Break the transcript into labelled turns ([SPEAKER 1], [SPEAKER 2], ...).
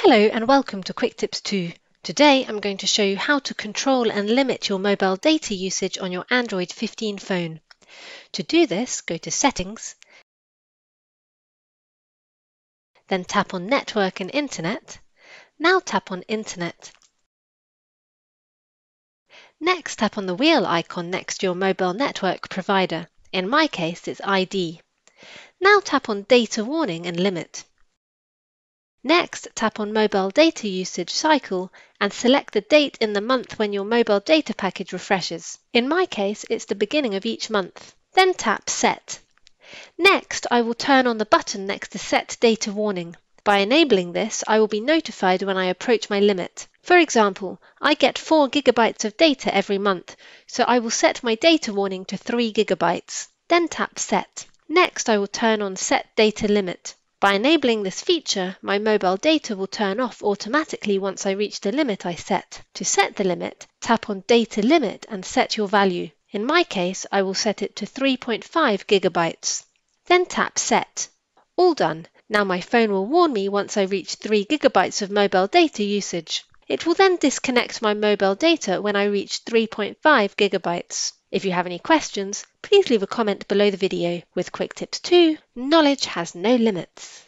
[SPEAKER 1] Hello and welcome to QuickTipsTo. Today I'm going to show you how to control and limit your mobile data usage on your Android 15 phone. To do this, go to Settings, then tap on Network and Internet. Now tap on Internet. Next, tap on the wheel icon next to your mobile network provider. In my case, it's ID. Now tap on Data Warning and Limit. Next, tap on Mobile Data Usage Cycle and select the date in the month when your mobile data package refreshes. In my case, it's the beginning of each month. Then tap Set. Next, I will turn on the button next to Set Data Warning. By enabling this, I will be notified when I approach my limit. For example, I get 4 gigabytes of data every month, so I will set my data warning to 3 gigabytes. Then tap Set. Next, I will turn on Set Data Limit. By enabling this feature, my mobile data will turn off automatically once I reach the limit I set. To set the limit, tap on Data Limit and set your value. In my case, I will set it to 3.5 gigabytes. Then tap Set. All done. Now my phone will warn me once I reach 3 gigabytes of mobile data usage. It will then disconnect my mobile data when I reach 3.5 gigabytes. If you have any questions, please leave a comment below the video. With QuickTipsTo, knowledge has no limits.